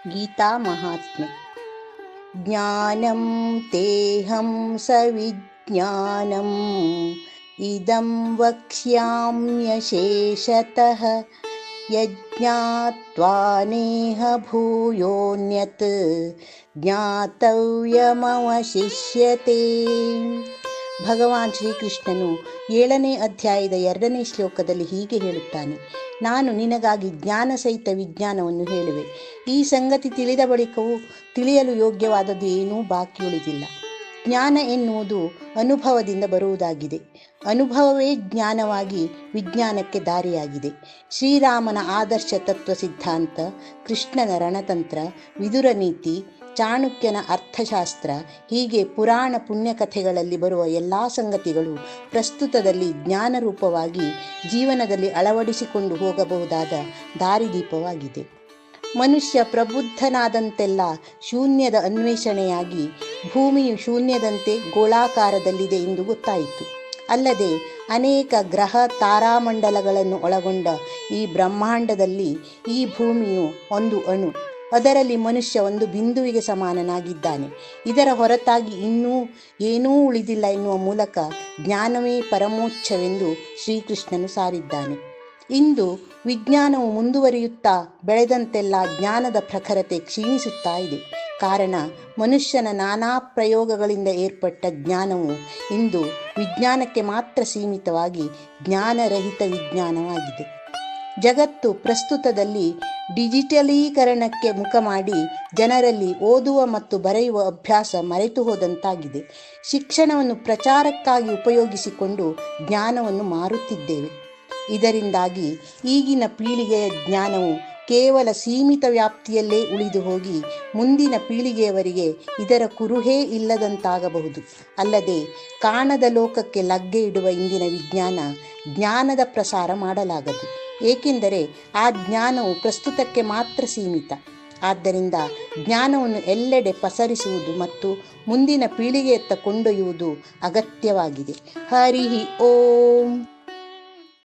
ಗೀತಾ ಮಹಾತ್ಮೆ. ಜ್ಞಾನಂ ತೇಹಂ ಸವಿಜ್ಞಾನಂ ಇದಂ ವಕ್ಷ್ಯಾಮ್ಯಶೇಷತಃ ಯಜ್ಞಾತ್ವಾ ನೇಹ ಭೂಯೋನ್ಯತ್ ಜ್ಞಾತವ್ಯಮವಶಿಷ್ಯತೆ. ಭಗವಾನ್ ಶ್ರೀಕೃಷ್ಣನು 7ನೇ ಅಧ್ಯಾಯದ 2ನೇ ಶ್ಲೋಕದಲ್ಲಿ ಹೀಗೆ ಹೇಳುತ್ತಾನೆ: ನಾನು ನಿನಗಾಗಿ ಜ್ಞಾನ ಸಹಿತ ವಿಜ್ಞಾನವನ್ನು ಹೇಳುವೆ. ಈ ಸಂಗತಿ ತಿಳಿದ ಬಳಿಕವೂ ತಿಳಿಯಲು ಯೋಗ್ಯವಾದದ್ದು ಏನೂ ಬಾಕಿ ಉಳಿದಿಲ್ಲ. ಜ್ಞಾನ ಎನ್ನುವುದು ಅನುಭವದಿಂದ ಬರುವುದಾಗಿದೆ. ಅನುಭವವೇ ಜ್ಞಾನವಾಗಿ ವಿಜ್ಞಾನಕ್ಕೆ ದಾರಿಯಾಗಿದೆ. ಶ್ರೀರಾಮನ ಆದರ್ಶ ತತ್ವ ಸಿದ್ಧಾಂತ, ಕೃಷ್ಣನ ರಣತಂತ್ರ, ವಿದುರ ನೀತಿ, ಚಾಣಕ್ಯನ ಅರ್ಥಶಾಸ್ತ್ರ, ಹೀಗೆ ಪುರಾಣ ಪುಣ್ಯಕಥೆಗಳಲ್ಲಿ ಬರುವ ಎಲ್ಲ ಸಂಗತಿಗಳು ಪ್ರಸ್ತುತದಲ್ಲಿ ಜ್ಞಾನರೂಪವಾಗಿ ಜೀವನದಲ್ಲಿ ಅಳವಡಿಸಿಕೊಂಡು ಹೋಗಬಹುದಾದ ದಾರಿದೀಪವಾಗಿದೆ. ಮನುಷ್ಯ ಪ್ರಬುದ್ಧನಾದಂತೆಲ್ಲ ಶೂನ್ಯದ ಅನ್ವೇಷಣೆಯಾಗಿ ಭೂಮಿಯು ಶೂನ್ಯದಂತೆ ಗೋಳಾಕಾರದಲ್ಲಿದೆ ಎಂದು ಗೊತ್ತಾಯಿತು. ಅಲ್ಲದೆ ಅನೇಕ ಗ್ರಹ ತಾರಾಮಂಡಲಗಳನ್ನು ಒಳಗೊಂಡ ಈ ಬ್ರಹ್ಮಾಂಡದಲ್ಲಿ ಈ ಭೂಮಿಯು ಒಂದು ಅಣು, ಅದರಲ್ಲಿ ಮನುಷ್ಯ ಒಂದು ಬಿಂದುವಿಗೆ ಸಮಾನನಾಗಿದ್ದಾನೆ. ಇದರ ಹೊರತಾಗಿ ಇನ್ನೂ ಏನೂ ಉಳಿದಿಲ್ಲ ಎನ್ನುವ ಮೂಲಕ ಜ್ಞಾನವೇ ಪರಮೋಚ್ಚವೆಂದು ಶ್ರೀಕೃಷ್ಣನು ಸಾರಿದ್ದಾನೆ. ಇಂದು ವಿಜ್ಞಾನವು ಮುಂದುವರಿಯುತ್ತಾ ಬೆಳೆದಂತೆಲ್ಲ ಜ್ಞಾನದ ಪ್ರಖರತೆ ಕ್ಷೀಣಿಸುತ್ತಾ ಇದೆ. ಕಾರಣ, ಮನುಷ್ಯನ ನಾನಾ ಪ್ರಯೋಗಗಳಿಂದ ಏರ್ಪಟ್ಟ ಜ್ಞಾನವು ಇಂದು ವಿಜ್ಞಾನಕ್ಕೆ ಮಾತ್ರ ಸೀಮಿತವಾಗಿ ಜ್ಞಾನರಹಿತ ವಿಜ್ಞಾನವಾಗಿದೆ. ಜಗತ್ತು ಪ್ರಸ್ತುತದಲ್ಲಿ ಡಿಜಿಟಲೀಕರಣಕ್ಕೆ ಮುಖ ಮಾಡಿ ಜನರಲ್ಲಿ ಓದುವ ಮತ್ತು ಬರೆಯುವ ಅಭ್ಯಾಸ ಮರೆತು ಹೋದಂತಾಗಿದೆ. ಶಿಕ್ಷಣವನ್ನು ಪ್ರಚಾರಕ್ಕಾಗಿ ಉಪಯೋಗಿಸಿಕೊಂಡು ಜ್ಞಾನವನ್ನು ಮಾರುತ್ತಿದ್ದೇವೆ. ಇದರಿಂದಾಗಿ ಈಗಿನ ಪೀಳಿಗೆಯ ಜ್ಞಾನವು ಕೇವಲ ಸೀಮಿತ ವ್ಯಾಪ್ತಿಯಲ್ಲೇ ಉಳಿದು ಹೋಗಿ ಮುಂದಿನ ಪೀಳಿಗೆಯವರಿಗೆ ಇದರ ಕುರುಹೇ ಇಲ್ಲದಂತಾಗಬಹುದು. ಅಲ್ಲದೆ ಕಾಣದ ಲೋಕಕ್ಕೆ ಲಗ್ಗೆ ಇಡುವ ಇಂದಿನ ವಿಜ್ಞಾನ ಜ್ಞಾನದ ಪ್ರಸಾರ ಮಾಡಲಾಗದು. ಏಕೆಂದರೆ ಆ ಜ್ಞಾನವು ಪ್ರಸ್ತುತಕ್ಕೆ ಮಾತ್ರ ಸೀಮಿತ. ಆದ್ದರಿಂದ ಜ್ಞಾನವನ್ನು ಎಲ್ಲೆಡೆ ಪಸರಿಸುವುದು ಮತ್ತು ಮುಂದಿನ ಪೀಳಿಗೆಯತ್ತ ಕೊಂಡೊಯ್ಯುವುದು ಅಗತ್ಯವಾಗಿದೆ. ಹರಿ ಓಂ.